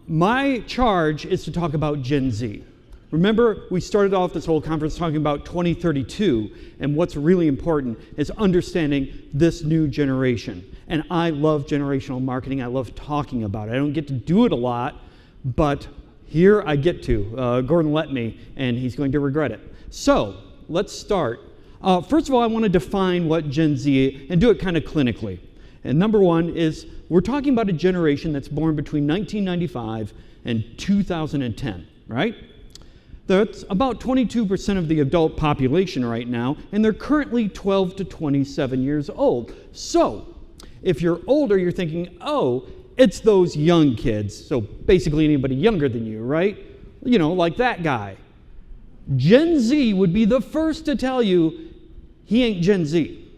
My charge is to talk about Gen Z. Remember, we started off this whole conference talking about 2032, and what's really important is understanding this new generation. And I love generational marketing. I love talking about it. I don't get to do it a lot, but here I get to. Gordon let me, and he's going to regret it. So let's start. First of all, I want to define what Gen Z, and do it kind of clinically. And number one is, we're talking about a generation that's born between 1995 and 2010, right? That's about 22% of the adult population right now, and they're currently 12 to 27 years old. So, if you're older, you're thinking, oh, it's those young kids. So basically anybody younger than you, right? You know, like that guy. Gen Z would be the first to tell you he ain't Gen Z.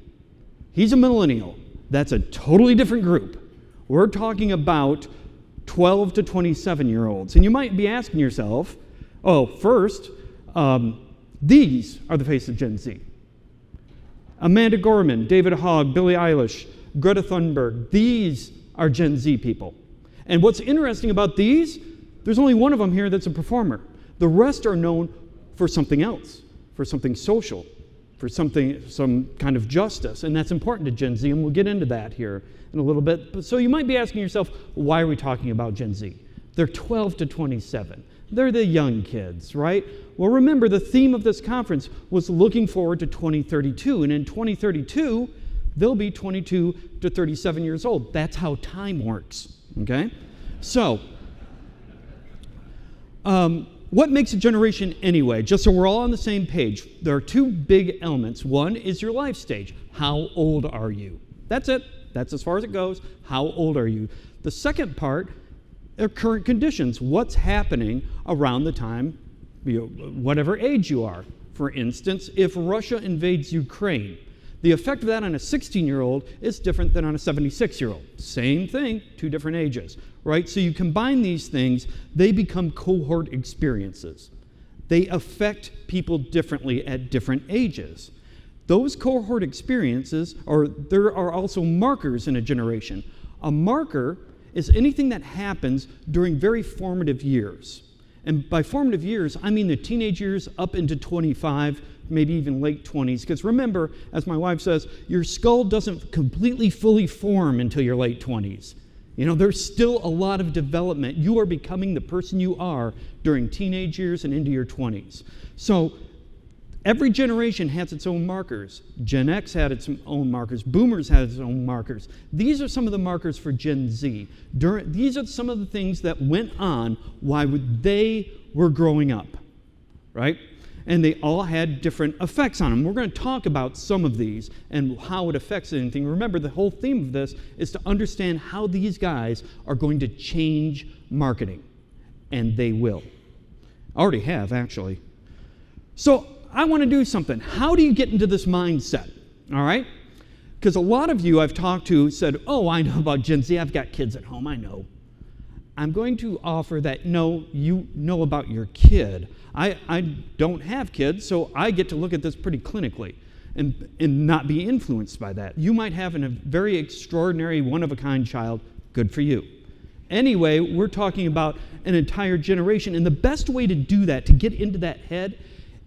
He's a millennial. That's a totally different group. We're talking about 12 to 27-year-olds. And you might be asking yourself, oh, first, these are the face of Gen Z. Amanda Gorman, David Hogg, Billie Eilish, Greta Thunberg, these are Gen Z people. And what's interesting about these, there's only one of them here that's a performer. The rest are known for something else, for something social, for something, some kind of justice. And that's important to Gen Z, and we'll get into that here in a little bit. So you might be asking yourself, why are we talking about Gen Z? They're 12 to 27. They're the young kids, right? Well, remember, the theme of this conference was looking forward to 2032. And in 2032, they'll be 22 to 37 years old. That's how time works, okay? So, what makes a generation anyway? Just so we're all on the same page, there are two big elements. One is your life stage. How old are you? That's it. That's as far as it goes. How old are you? The second part are current conditions. What's happening around the time, whatever age you are. For instance, if Russia invades Ukraine, the effect of that on a 16-year-old is different than on a 76-year-old. Same thing, two different ages, right? So you combine these things, they become cohort experiences. They affect people differently at different ages. Those cohort experiences, there are also markers in a generation. A marker is anything that happens during very formative years. And by formative years, I mean the teenage years up into 25, maybe even late 20s. Because remember, as my wife says, your skull doesn't completely fully form until your late 20s. You know, there's still a lot of development. You are becoming the person you are during teenage years and into your 20s. So every generation has its own markers. Gen X had its own markers. Boomers had its own markers. These are some of the markers for Gen Z. These are some of the things that went on while they were growing up, right? And they all had different effects on them. We're going to talk about some of these and how it affects anything. Remember, the whole theme of this is to understand how these guys are going to change marketing. And they will. Already have, actually. So I want to do something. How do you get into this mindset? All right? Because a lot of you I've talked to said, oh, I know about Gen Z. I've got kids at home. I know. I'm going to offer that, no, you know about your kid. I don't have kids, so I get to look at this pretty clinically and not be influenced by that. You might have a very extraordinary, one-of-a-kind child. Good for you. Anyway, we're talking about an entire generation, and the best way to do that, to get into that head,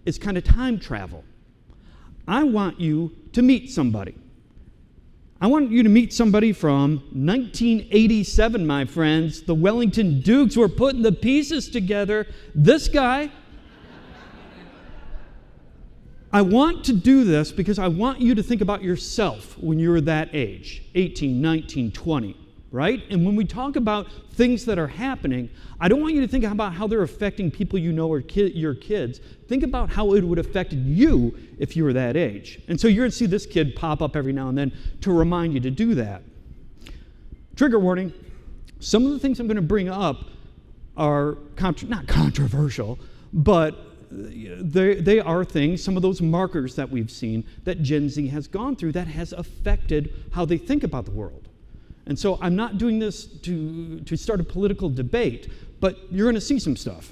is kind of time travel. I want you to meet somebody. I want you to meet somebody from 1987, my friends. The Wellington Dukes were putting the pieces together. This guy. I want to do this because I want you to think about yourself when you were that age, 18, 19, 20, right? And when we talk about things that are happening, I don't want you to think about how they're affecting people you know or your kids. Think about how it would affect you if you were that age. And so you're going to see this kid pop up every now and then to remind you to do that. Trigger warning. Some of the things I'm going to bring up are not controversial, but they are things, some of those markers that we've seen that Gen Z has gone through that has affected how they think about the world. And so I'm not doing this to start a political debate, but you're going to see some stuff.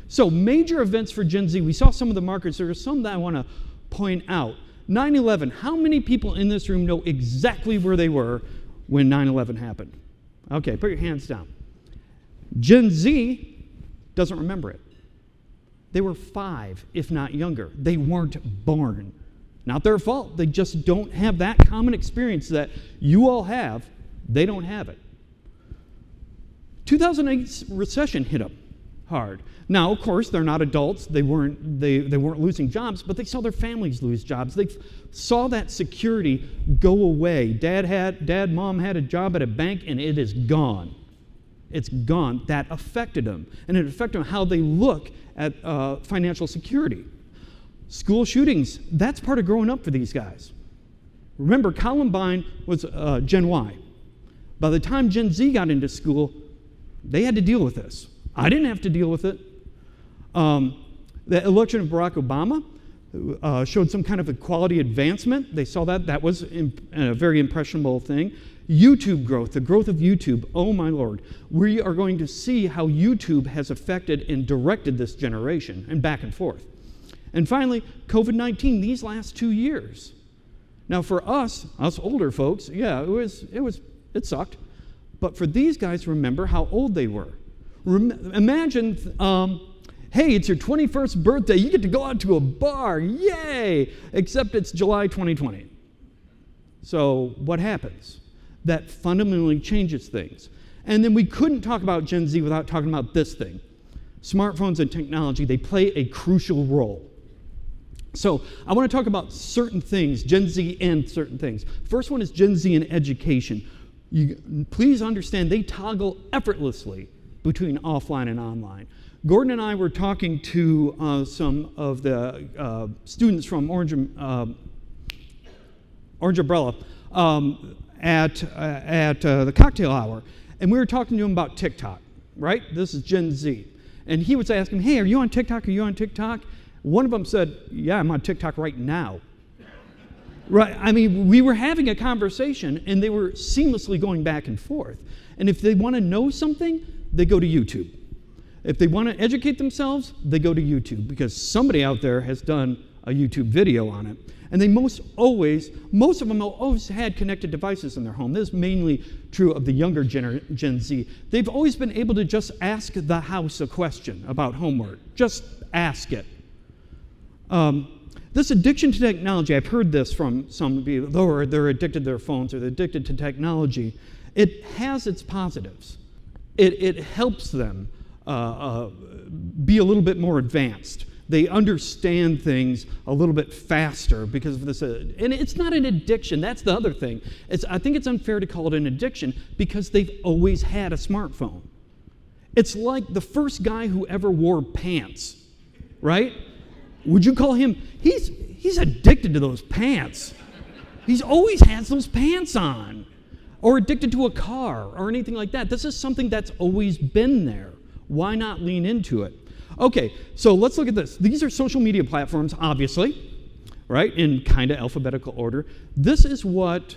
So major events for Gen Z, we saw some of the markers. There are some that I want to point out. 9/11, how many people in this room know exactly where they were when 9/11 happened? Okay, put your hands down. Gen Z doesn't remember it. They were 5, if not younger. They weren't born. Not their fault. They just don't have that common experience that you all have. They don't have it. 2008 recession hit them hard. Now, of course, they're not adults. They weren't losing jobs, but they saw their families lose jobs. They saw that security go away. Mom had a job at a bank, and it is gone. It's gone. That affected them, and it affected how they look at financial security. School shootings, that's part of growing up for these guys. Remember, Columbine was Gen Y. By the time Gen Z got into school, they had to deal with this. I didn't have to deal with it. The election of Barack Obama showed some kind of equality advancement. They saw that. That was a very impressionable thing. YouTube growth, the growth of YouTube, oh my Lord. We are going to see how YouTube has affected and directed this generation, and back and forth. And finally, COVID-19, these last 2 years. Now for us older folks, yeah, it sucked. But for these guys, remember how old they were. Imagine, hey, it's your 21st birthday, you get to go out to a bar, yay! Except it's July 2020. So what happens? That fundamentally changes things. And then we couldn't talk about Gen Z without talking about this thing. Smartphones and technology, they play a crucial role. So I want to talk about certain things, Gen Z and certain things. First one is Gen Z and education. Please understand, they toggle effortlessly between offline and online. Gordon and I were talking to some of the students from Orange Umbrella at the cocktail hour, and we were talking to him about TikTok, right? This is Gen Z. And he was asking, hey, are you on TikTok? Are you on TikTok? One of them said, yeah, I'm on TikTok right now. Right? I mean, we were having a conversation, and they were seamlessly going back and forth. And if they want to know something, they go to YouTube. If they want to educate themselves, they go to YouTube, because somebody out there has done a YouTube video on it. And they most of them always had connected devices in their home. This is mainly true of the younger Gen Z. They've always been able to just ask the house a question about homework. Just ask it. This addiction to technology, I've heard this from some people, or they're addicted to their phones, or they're addicted to technology. It has its positives. It helps them be a little bit more advanced. They understand things a little bit faster because of this. And it's not an addiction. That's the other thing. I think it's unfair to call it an addiction because they've always had a smartphone. It's like the first guy who ever wore pants, right? Would you call him, he's addicted to those pants. He's always has those pants on. Or addicted to a car or anything like that. This is something that's always been there. Why not lean into it? Okay, so let's look at this. These are social media platforms, obviously, right, in kind of alphabetical order. This is what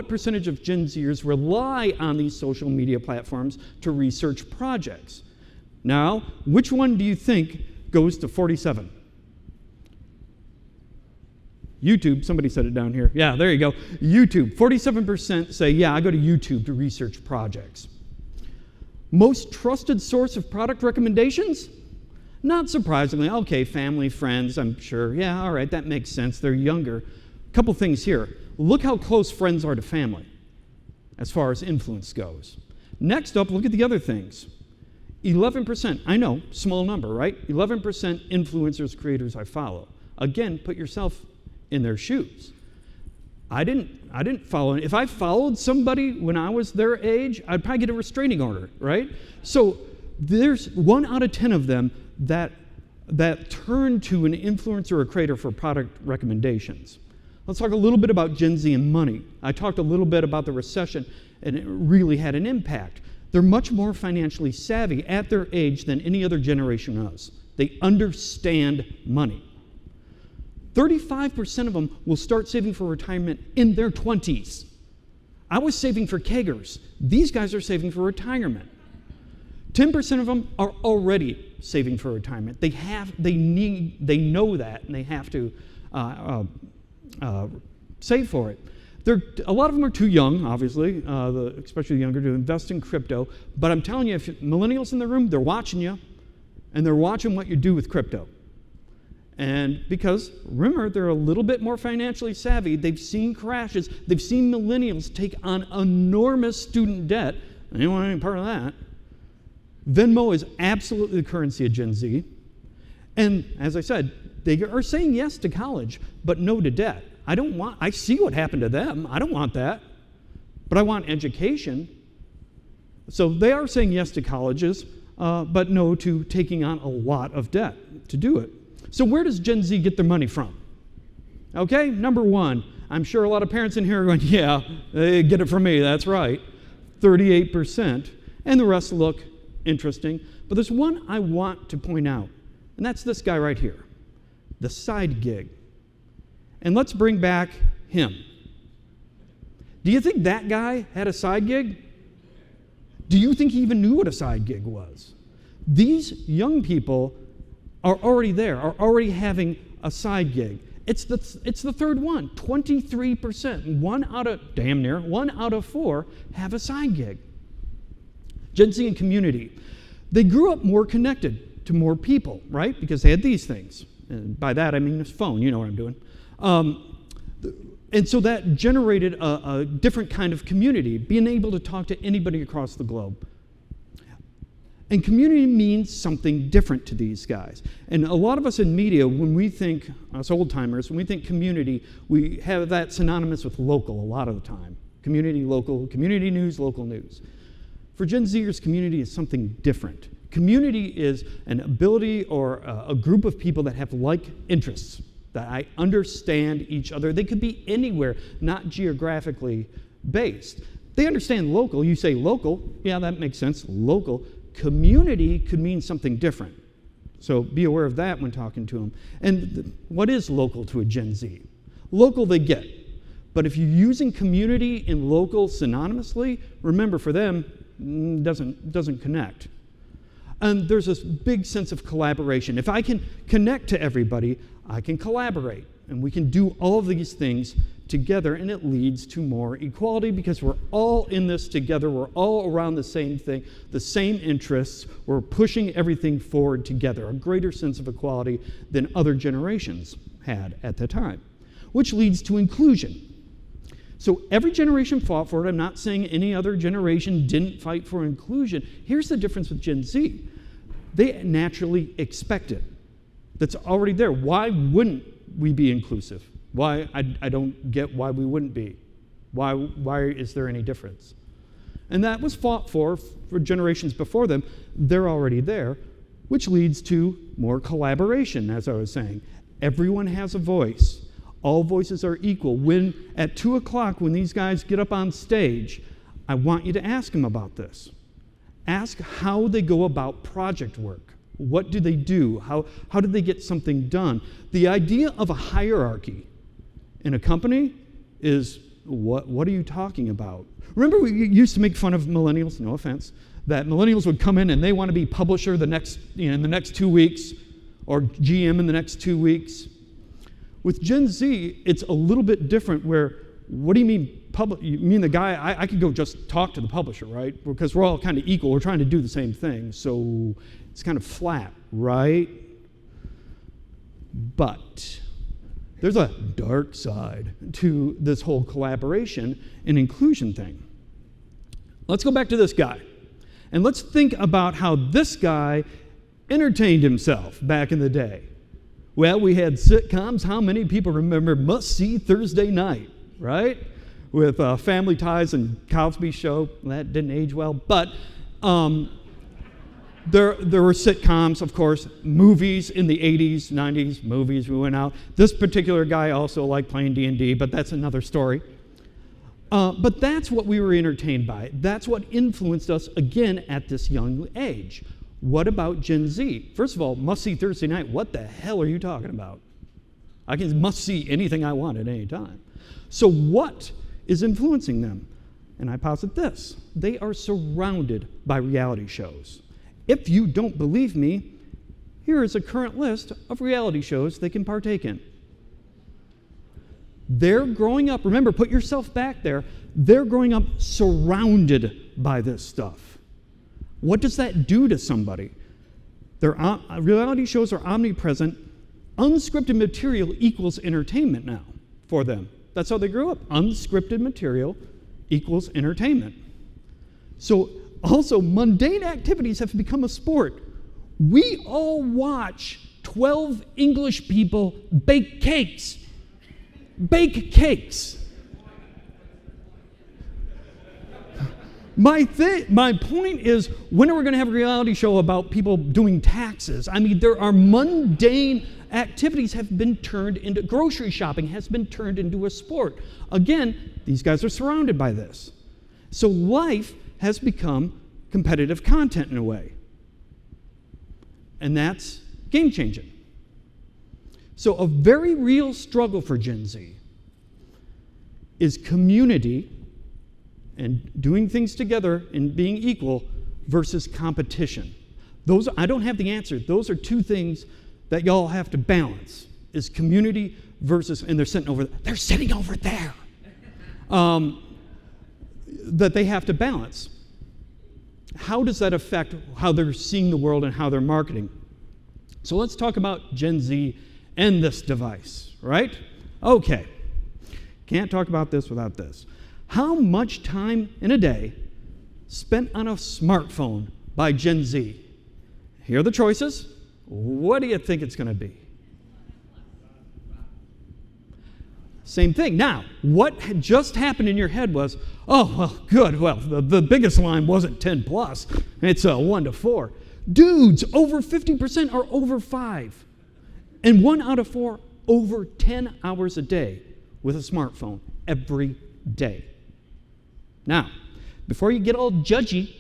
percentage of Gen Zers rely on these social media platforms to research projects. Now, which one do you think goes to 47? YouTube, somebody said it down here. Yeah, there you go. YouTube, 47% say, yeah, I go to YouTube to research projects. Most trusted source of product recommendations? Not surprisingly, okay, family, friends, I'm sure. Yeah, all right, that makes sense. They're younger. Couple things here. Look how close friends are to family as far as influence goes. Next up, look at the other things. 11%, I know, small number, right? 11% influencers, creators I follow. Again, put yourself in their shoes. I didn't follow. If I followed somebody when I was their age, I'd probably get a restraining order, right? So there's 1 out of 10 of them that turn to an influencer or a creator for product recommendations. Let's talk a little bit about Gen Z and money. I talked a little bit about the recession, and it really had an impact. They're much more financially savvy at their age than any other generation is. They understand money. 35% of them will start saving for retirement in their 20s. I was saving for keggers. These guys are saving for retirement. 10% of them are already saving for retirement. They know that, and they have to save for it. A lot of them are too young, obviously, especially the younger, to invest in crypto. But I'm telling you, if millennials in the room, they're watching you, and they're watching what you do with crypto. And because, remember, they're a little bit more financially savvy. They've seen crashes. They've seen millennials take on enormous student debt. They don't want any part of that. Venmo is absolutely the currency of Gen Z. And as I said, they are saying yes to college, but no to debt. I see what happened to them. I don't want that. But I want education. So they are saying yes to colleges, but no to taking on a lot of debt to do it. So where does Gen Z get their money from? Okay, number one, I'm sure a lot of parents in here are going, yeah, they get it from me, that's right. 38%. And the rest look interesting. But there's one I want to point out, and that's this guy right here, the side gig. And let's bring back him. Do you think that guy had a side gig? Do you think he even knew what a side gig was? These young people are already there, are already having a side gig. It's the third one, 23%. Damn near one out of four have a side gig. Gen Z and community. They grew up more connected to more people, right? Because they had these things. And by that, I mean this phone. You know what I'm doing. And so that generated a different kind of community, being able to talk to anybody across the globe. And community means something different to these guys. And a lot of us in media, when we think, us old-timers, when we think community, we have that synonymous with local a lot of the time. Community, local, community news, local news. For Gen Zers, community is something different. Community is an ability or a group of people that have like interests, that I understand each other. They could be anywhere, not geographically based. They understand local. You say local, yeah, that makes sense, local. Community could mean something different. So be aware of that when talking to them. And what is local to a Gen Z? Local they get. But if you're using community and local synonymously, remember for them, doesn't connect. And there's this big sense of collaboration. If I can connect to everybody, I can collaborate. And we can do all of these things together, and it leads to more equality because we're all in this together. We're all around the same thing, the same interests. We're pushing everything forward together, a greater sense of equality than other generations had at the time, which leads to inclusion. So every generation fought for it. I'm not saying any other generation didn't fight for inclusion. Here's the difference with Gen Z. They naturally expect it. That's already there. Why wouldn't we be inclusive? Why? I don't get why we wouldn't be. Why is there any difference? And that was fought for generations before them. They're already there, which leads to more collaboration, as I was saying. Everyone has a voice. All voices are equal. When at 2 o'clock, when these guys get up on stage, I want you to ask them about this. Ask how they go about project work. What do they do? How do they get something done? The idea of a hierarchy in a company is, what are you talking about? Remember we used to make fun of millennials, no offense, that millennials would come in and they want to be publisher in the next 2 weeks, or GM in the next 2 weeks. With Gen Z, it's a little bit different where, what do you mean you mean the guy, I could go just talk to the publisher, right? Because we're all kind of equal. We're trying to do the same thing. So it's kind of flat, right? But there's a dark side to this whole collaboration and inclusion thing. Let's go back to this guy. And let's think about how this guy entertained himself back in the day. Well, we had sitcoms. How many people remember Must See Thursday Night, right? With Family Ties and Cosby Show. That didn't age well. But there were sitcoms, of course, movies in the 80s, 90s, movies we went out. This particular guy also liked playing D&D, but that's another story. But that's what we were entertained by. That's what influenced us, again, at this young age. What about Gen Z? First of all, Must See Thursday Night. What the hell are you talking about? I can must see anything I want at any time. So what is influencing them? And I posit this. They are surrounded by reality shows. If you don't believe me, here is a current list of reality shows they can partake in. They're growing up, remember, put yourself back there, they're growing up surrounded by this stuff. What does that do to somebody? Their reality shows are omnipresent. Unscripted material equals entertainment now for them. That's how they grew up. Unscripted material equals entertainment. So also, mundane activities have become a sport. We all watch 12 English people bake cakes. Bake cakes. My point is, when are we going to have a reality show about people doing taxes? I mean, there are mundane activities have been turned into, grocery shopping has been turned into a sport. Again, these guys are surrounded by this. So life has become competitive content in a way. And that's game-changing. So a very real struggle for Gen Z is community and doing things together and being equal versus competition. Those, I don't have the answer. Those are two things that y'all have to balance, is community versus, and they're sitting over there, that they have to balance. How does that affect how they're seeing the world and how they're marketing? So let's talk about Gen Z and this device, right? Okay. Can't talk about this without this. How much time in a day spent on a smartphone by Gen Z? Here are the choices. What do you think it's going to be? Same thing. Now, what had just happened in your head was, oh, well, good. Well, the biggest line wasn't 10 plus. It's 1 to 4. Dudes, over 50% are over 5. And 1 out of 4 over 10 hours a day with a smartphone every day. Now, before you get all judgy,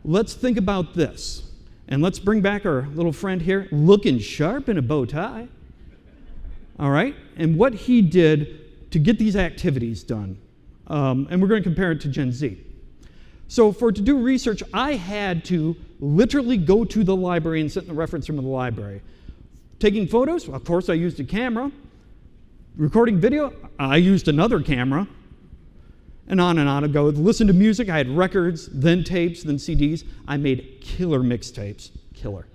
let's think about this. And let's bring back our little friend here, looking sharp in a bow tie. All right? And what he did to get these activities done. And we're going to compare it to Gen Z. So to do research, I had to literally go to the library and sit in the reference room of the library. Taking photos, of course I used a camera. Recording video, I used another camera. And on it goes. Listen to music, I had records, then tapes, then CDs. I made killer mixtapes. Killer.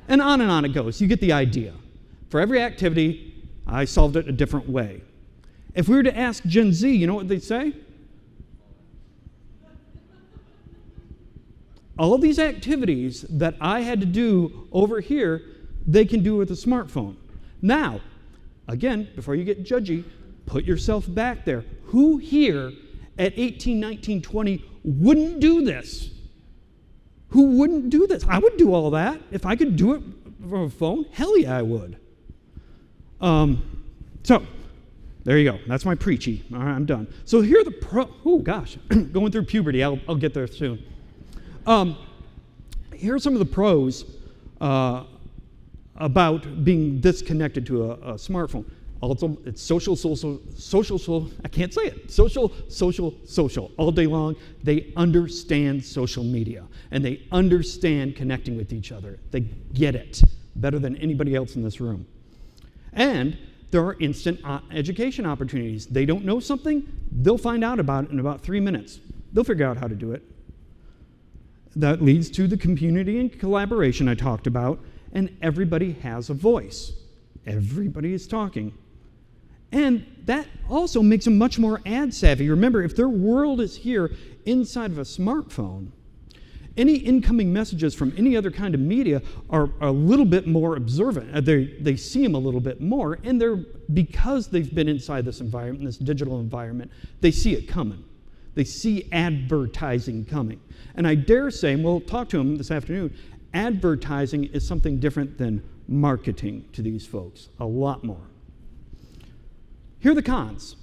And on it goes. You get the idea. For every activity, I solved it a different way. If we were to ask Gen Z, you know what they'd say? All of these activities that I had to do over here, they can do with a smartphone. Now, again, before you get judgy, put yourself back there. Who here at 18, 19, 20 wouldn't do this? Who wouldn't do this? I would do all that. If I could do it from a phone, hell yeah, I would. So, there you go. That's my preachy. All right, I'm done. So here are the oh gosh, going through puberty. I'll get there soon. Here are some of the pros about being disconnected to a smartphone. Also, it's social. I can't say it. Social. All day long, they understand social media, and they understand connecting with each other. They get it better than anybody else in this room. And there are instant education opportunities. They don't know something, they'll find out about it in about 3 minutes. They'll figure out how to do it. That leads to the community and collaboration I talked about, and everybody has a voice. Everybody is talking. And that also makes them much more ad savvy. Remember, if their world is here inside of a smartphone, any incoming messages from any other kind of media are a little bit more observant. They see them a little bit more, and because they've been inside this environment, this digital environment, they see it coming. They see advertising coming. And I dare say, and we'll talk to them this afternoon, advertising is something different than marketing to these folks, a lot more. Here are the cons.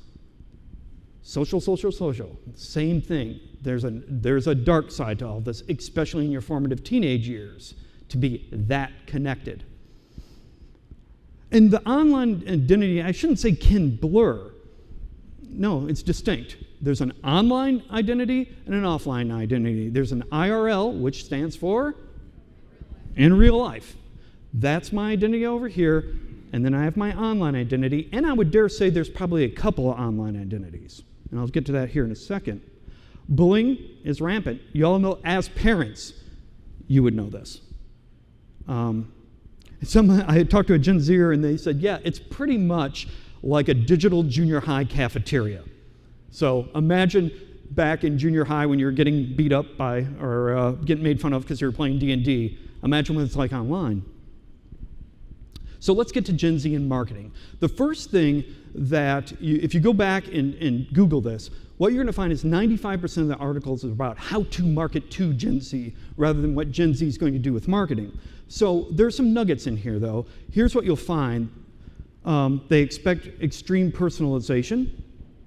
Social. Same thing. There's a dark side to all this, especially in your formative teenage years, to be that connected. And the online identity, I shouldn't say can blur. No, it's distinct. There's an online identity and an offline identity. There's an IRL, which stands for in real life. That's my identity over here. and then I have my online identity, and I would dare say there's probably a couple of online identities. And I'll get to that here in a second. Bullying is rampant. You all know, as parents, you would know this. I talked to a Gen Zer, and they said, yeah, it's pretty much like a digital junior high cafeteria. So imagine back in junior high when you were getting beat up by, or getting made fun of because you were playing D&D. Imagine what it's like online. So let's get to Gen Z and marketing. The first thing that, if you go back and Google this, what you're going to find is 95% of the articles are about how to market to Gen Z rather than what Gen Z is going to do with marketing. So there's some nuggets in here, though. Here's what you'll find. They expect extreme personalization.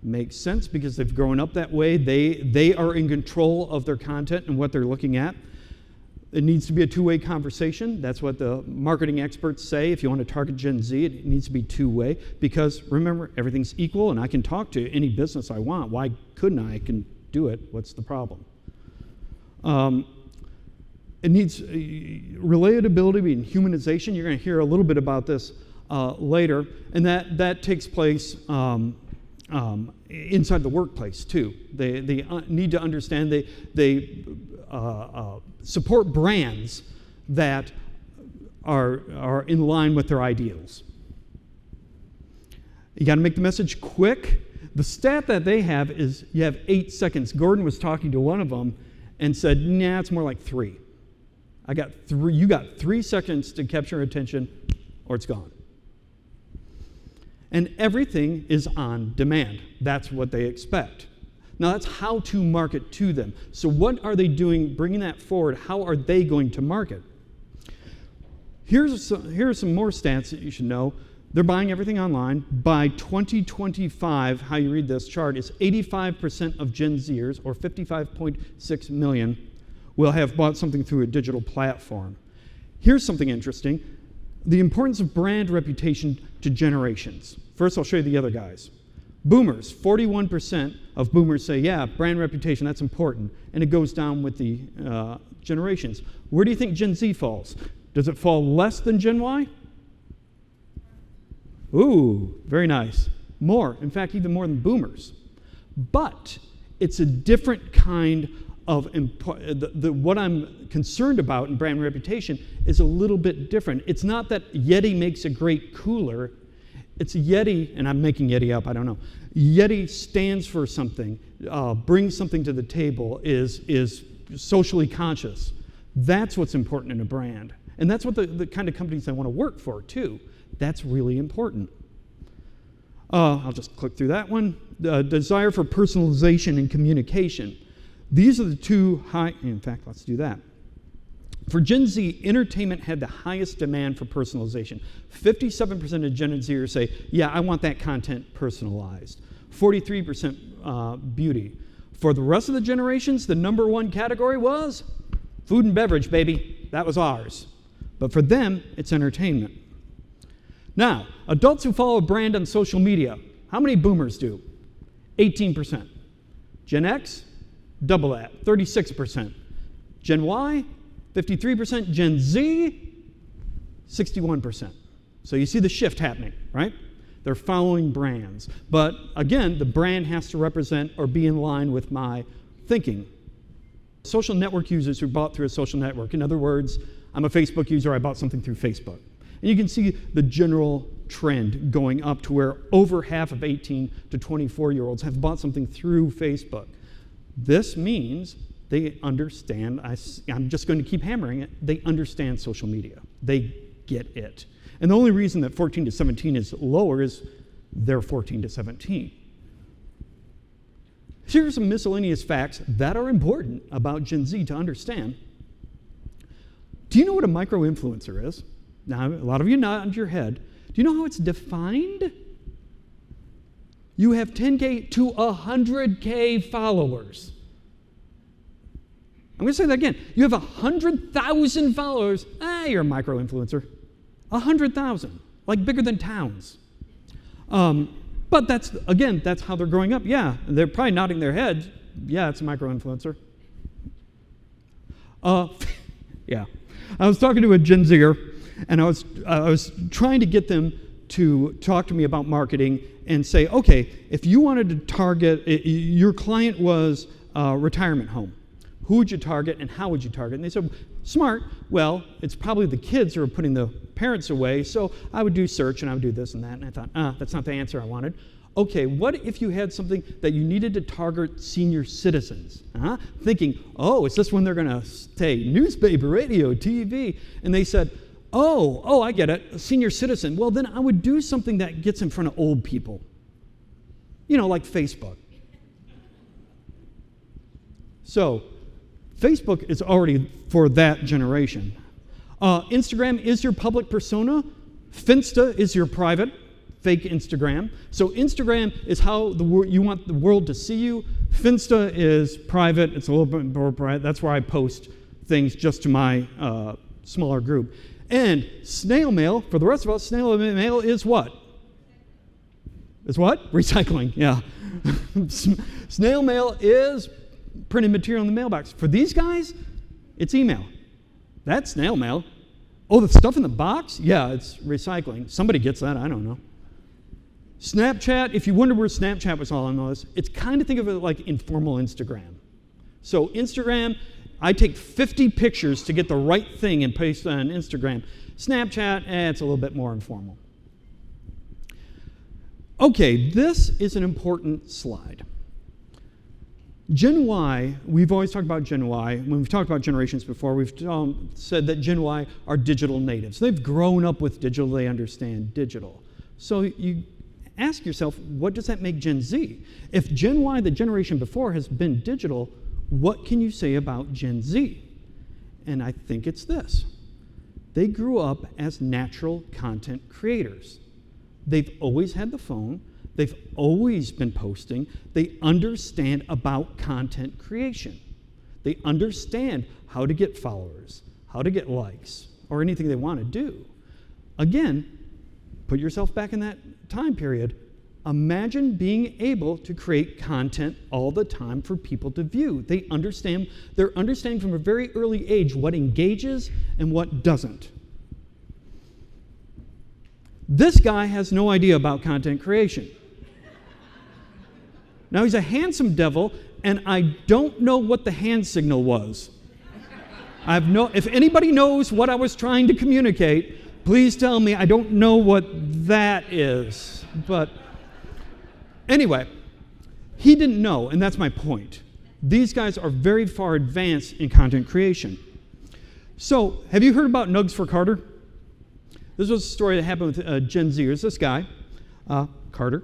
Makes sense because they've grown up that way. They are in control of their content and what they're looking at. It needs to be a two-way conversation. That's what the marketing experts say. If you want to target Gen Z, it needs to be two-way because, remember, everything's equal and I can talk to any business I want. Why couldn't I? I can do it. What's the problem? It needs relatability and humanization. You're going to hear a little bit about this later. And that takes place inside the workplace, too. They need to understand they support brands that are in line with their ideals. You got to make the message quick. The stat that they have is you have 8 seconds. Gordon was talking to one of them and said, nah, it's more like 3. You got 3 seconds to capture attention or it's gone. And everything is on demand. That's what they expect. Now, that's how to market to them. So what are they doing, bringing that forward? How are they going to market? Here are some more stats that you should know. They're buying everything online. By 2025, how you read this chart is 85% of Gen Zers, or 55.6 million, will have bought something through a digital platform. Here's something interesting. The importance of brand reputation to generations. First, I'll show you the other guys. Boomers, 41% of boomers say, yeah, brand reputation, that's important. And it goes down with the generations. Where do you think Gen Z falls? Does it fall less than Gen Y? Ooh, very nice. More, in fact, even more than boomers. But it's a different kind of, what I'm concerned about in brand reputation is a little bit different. It's not that Yeti makes a great cooler. It's Yeti, and I'm making Yeti up, I don't know. Yeti stands for something, brings something to the table, is socially conscious. That's what's important in a brand. And that's what the kind of companies I want to work for, too. That's really important. I'll just click through that one. Desire for personalization and communication. These are the two high, in fact, let's do that. For Gen Z, entertainment had the highest demand for personalization. 57% of Gen Zers say, yeah, I want that content personalized. 43% beauty. For the rest of the generations, the number one category was food and beverage, baby. That was ours. But for them, it's entertainment. Now, adults who follow a brand on social media, how many boomers do? 18%. Gen X, double that, 36%. Gen Y, 53%. Gen Z, 61%. So you see the shift happening, right? They're following brands. But again, the brand has to represent or be in line with my thinking. Social network users who bought through a social network. In other words, I'm a Facebook user, I bought something through Facebook. And you can see the general trend going up to where over half of 18 to 24-year-olds have bought something through Facebook. This means they understand, I'm just going to keep hammering it, they understand social media. They get it. And the only reason that 14 to 17 is lower is they're 14 to 17. Here are some miscellaneous facts that are important about Gen Z to understand. Do you know what a micro-influencer is? Now, a lot of you nod your head. Do you know how it's defined? You have 10K to 100K followers. I'm going to say that again. You have 100,000 followers. You're a micro-influencer. 100,000, like bigger than towns. But that's how they're growing up. Yeah, they're probably nodding their heads. Yeah, it's a micro-influencer. Yeah. I was talking to a Gen Zer, and I was trying to get them to talk to me about marketing and say, okay, if you wanted to target, your client was a retirement home, who would you target and how would you target? And they said, smart, well, it's probably the kids who are putting the parents away, so I would do search and I would do this and that. And I thought, that's not the answer I wanted. Okay, what if you had something that you needed to target senior citizens? Thinking, is this when they're going to say newspaper, radio, TV? And they said, I get it, a senior citizen. Well, then I would do something that gets in front of old people. Like Facebook. So, Facebook is already for that generation. Instagram is your public persona. Finsta is your private, fake Instagram. So Instagram is how you want the world to see you. Finsta is private. It's a little bit more private. That's where I post things just to my smaller group. And snail mail, for the rest of us, snail mail is what? Is what? Recycling, yeah. Snail mail is printed material in the mailbox. For these guys, it's email. That's snail mail. The stuff in the box? Yeah, it's recycling. Somebody gets that, I don't know. Snapchat, if you wonder where Snapchat was all on this, it's kind of think of it like informal Instagram. So Instagram, I take 50 pictures to get the right thing and paste on Instagram. Snapchat, it's a little bit more informal. Okay, this is an important slide. Gen Y, we've always talked about Gen Y. When we've talked about generations before, we've said that Gen Y are digital natives. They've grown up with digital, they understand digital. So you ask yourself, what does that make Gen Z? If Gen Y, the generation before, has been digital, what can you say about Gen Z? And I think it's this. They grew up as natural content creators. They've always had the phone. They've always been posting. They understand about content creation. They understand how to get followers, how to get likes, or anything they want to do. Again, put yourself back in that time period. Imagine being able to create content all the time for people to view. They're understanding from a very early age what engages and what doesn't. This guy has no idea about content creation. Now, he's a handsome devil, and I don't know what the hand signal was. If anybody knows what I was trying to communicate, please tell me. I don't know what that is. But anyway, he didn't know, and that's my point. These guys are very far advanced in content creation. So, have you heard about Nugs for Carter? This was a story that happened with Gen Z. There's this guy, Carter.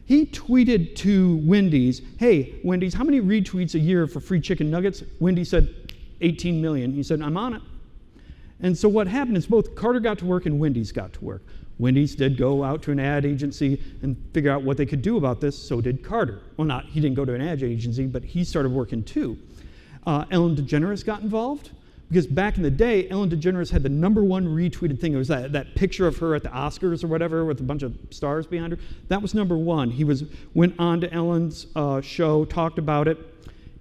He tweeted to Wendy's, hey, Wendy's, how many retweets a year for free chicken nuggets? Wendy's said 18 million. He said, I'm on it. And so what happened is both Carter got to work and Wendy's got to work. Wendy's did go out to an ad agency and figure out what they could do about this, so did Carter. Well, he didn't go to an ad agency, but he started working too. Ellen DeGeneres got involved. Because back in the day, Ellen DeGeneres had the #1 retweeted thing. It was that picture of her at the Oscars or whatever with a bunch of stars behind her. That was #1. He went on to Ellen's show, talked about it.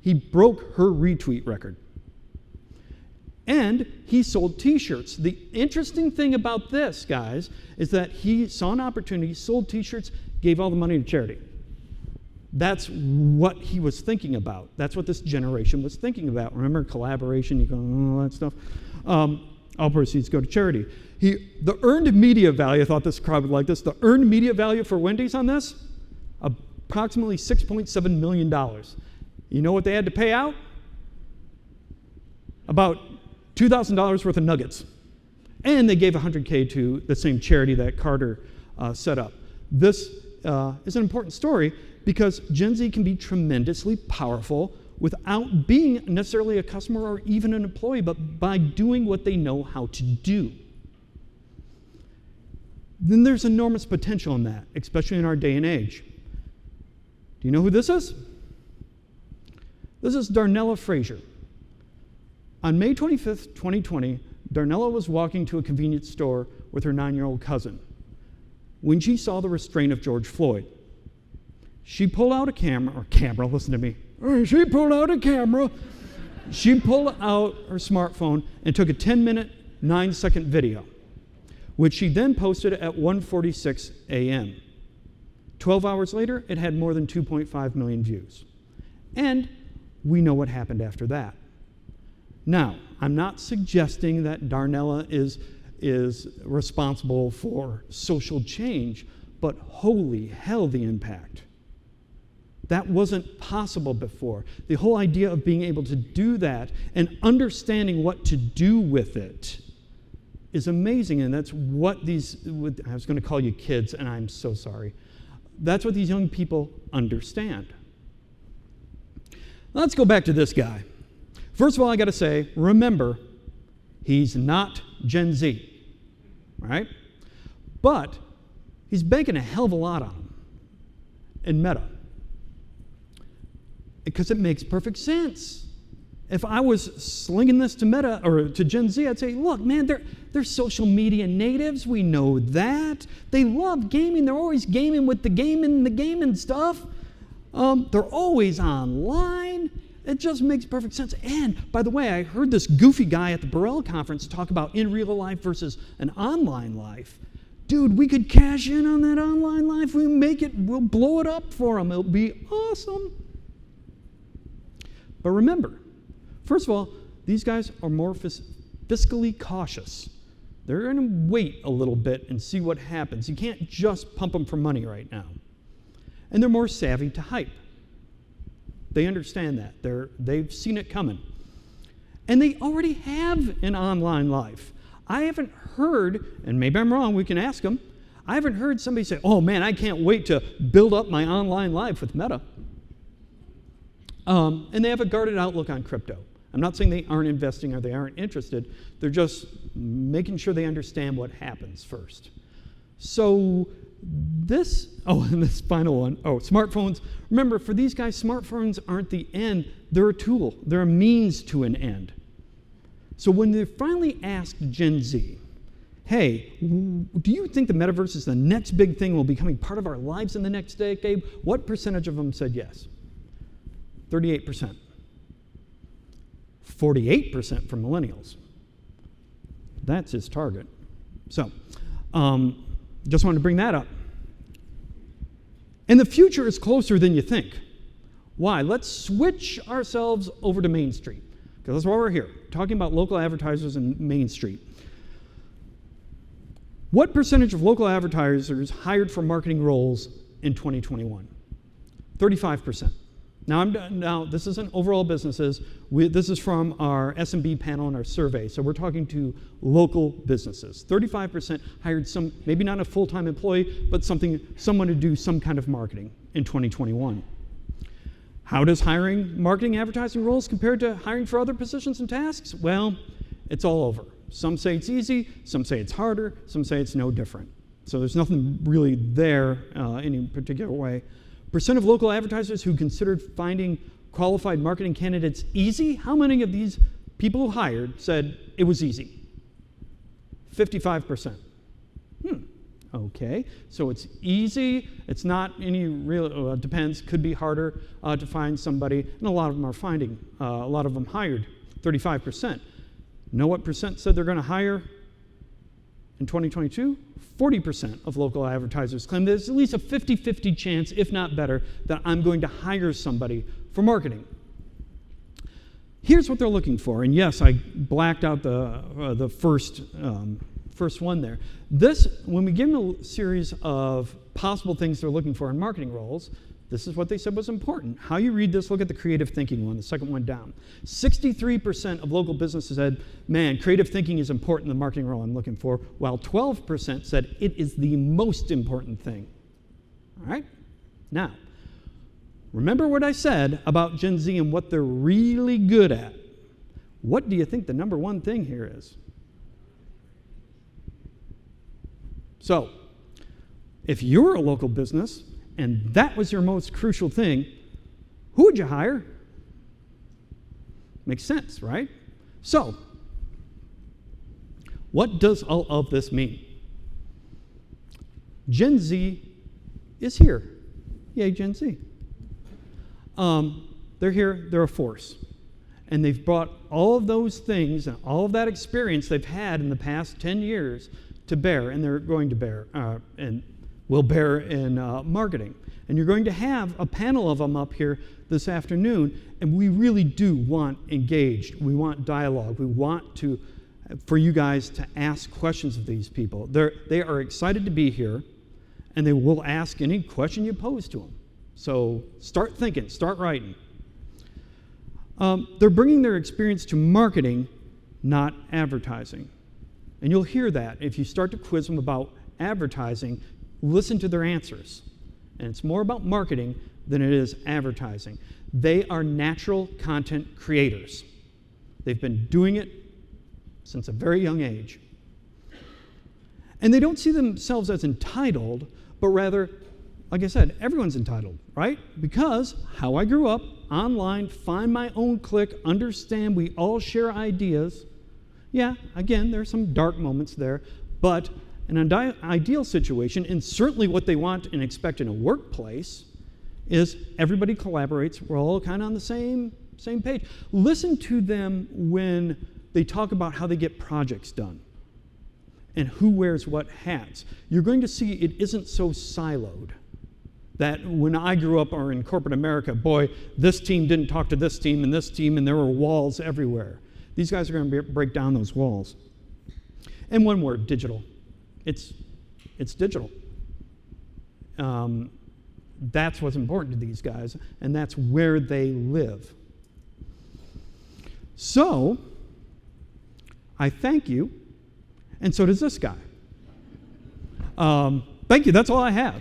He broke her retweet record. And he sold T-shirts. The interesting thing about this, guys, is that he saw an opportunity, sold T-shirts, gave all the money to charity. That's what he was thinking about. That's what this generation was thinking about. Remember collaboration, you go, all that stuff. All proceeds go to charity. The earned media value, I thought this crowd would like this, the earned media value for Wendy's on this, approximately $6.7 million. You know what they had to pay out? About $2,000 worth of nuggets. And they gave $100K to the same charity that Carter set up. This is an important story because Gen Z can be tremendously powerful without being necessarily a customer or even an employee, but by doing what they know how to do. Then there's enormous potential in that, especially in our day and age. Do you know who this is? This is Darnella Frazier. On May 25th, 2020, Darnella was walking to a convenience store with her 9-year-old cousin when she saw the restraint of George Floyd. She pulled out a camera, listen to me. She pulled out a camera. She pulled out her smartphone and took a 10-minute, 9-second video. which she then posted at 1:46 a.m. 12 hours later, it had more than 2.5 million views. And we know what happened after that. Now, I'm not suggesting that Darnella is responsible for social change, but holy hell, the impact. That wasn't possible before. The whole idea of being able to do that and understanding what to do with it is amazing, and that's what I was going to call you kids, and I'm so sorry. That's what these young people understand. Let's go back to this guy. First of all, I got to say, remember, he's not Gen Z, right? But he's banking a hell of a lot on him in Meta, because it makes perfect sense. If I was slinging this to Meta or to Gen Z, I'd say, look, man, they're social media natives. We know that. They love gaming. They're always gaming with the gaming stuff. They're always online. It just makes perfect sense. And, by the way, I heard this goofy guy at the BORRELL conference talk about in real life versus an online life. Dude, we could cash in on that online life. We'll blow it up for them. It'll be awesome. But remember, first of all, these guys are more fiscally cautious. They're going to wait a little bit and see what happens. You can't just pump them for money right now. And they're more savvy to hype. They understand that. They've seen it coming. And they already have an online life. I haven't heard, and maybe I'm wrong, we can ask them, I haven't heard somebody say, oh man, I can't wait to build up my online life with Meta. And they have a guarded outlook on crypto. I'm not saying they aren't investing or they aren't interested. They're just making sure they understand what happens first. So and this final one, smartphones. Remember, for these guys, smartphones aren't the end. They're a tool. They're a means to an end. So when they finally asked Gen Z, hey, do you think the metaverse is the next big thing, will be becoming part of our lives in the next decade? What percentage of them said yes? 38%. 48% for millennials. That's his target. So, just wanted to bring that up. And the future is closer than you think. Why? Let's switch ourselves over to Main Street, because that's why we're here, talking about local advertisers in Main Street. What percentage of local advertisers hired for marketing roles in 2021? 35%. Now, this isn't overall businesses. This is from our SMB panel and our survey. So we're talking to local businesses. 35% hired maybe not a full-time employee, but someone to do some kind of marketing in 2021. How does hiring marketing advertising roles compare to hiring for other positions and tasks? Well, it's all over. Some say it's easy, some say it's harder, some say it's no different. So there's nothing really there any particular way. Percent of local advertisers who considered finding qualified marketing candidates easy, how many of these people who hired said it was easy? 55%. Okay, so it's easy. It's not any real, depends, could be harder to find somebody, and a lot of them are finding, a lot of them hired, 35%. Know what percent said they're going to hire in 2022? 40% of local advertisers claim there's at least a 50-50 chance, if not better, that I'm going to hire somebody for marketing. Here's what they're looking for, and yes, I blacked out the first one there. When we give them a series of possible things they're looking for in marketing roles, this is what they said was important. How you read this, look at the creative thinking one, the second one down. 63% of local businesses said, man, creative thinking is important in the marketing role I'm looking for, while 12% said it is the most important thing. All right? Now, remember what I said about Gen Z and what they're really good at. What do you think the number one thing here is? So, if you're a local business, and that was your most crucial thing, who would you hire? Makes sense, right? So, what does all of this mean? Gen Z is here. Yay, Gen Z. They're here, they're a force. And they've brought all of those things and all of that experience they've had in the past 10 years to bear, and they're going to bear, and will bear in marketing. And you're going to have a panel of them up here this afternoon, and we really do want engaged. We want dialogue. We want for you guys to ask questions of these people. They are excited to be here, and they will ask any question you pose to them. So start thinking, start writing. They're bringing their experience to marketing, not advertising. And you'll hear that if you start to quiz them about advertising, listen to their answers. And it's more about marketing than it is advertising. They are natural content creators. They've been doing it since a very young age. And they don't see themselves as entitled, but rather, like I said, everyone's entitled, right? Because how I grew up, online, find my own clique, understand we all share ideas. Yeah, again, there are some dark moments there, but an ideal situation, and certainly what they want and expect in a workplace, is everybody collaborates. We're all kind of on the same page. Listen to them when they talk about how they get projects done and who wears what hats. You're going to see it isn't so siloed. That when I grew up or in corporate America, boy, this team didn't talk to this team, and there were walls everywhere. These guys are going to break down those walls. And one word, digital. It's digital. That's what's important to these guys, and that's where they live. So, I thank you, and so does this guy. Thank you, that's all I have.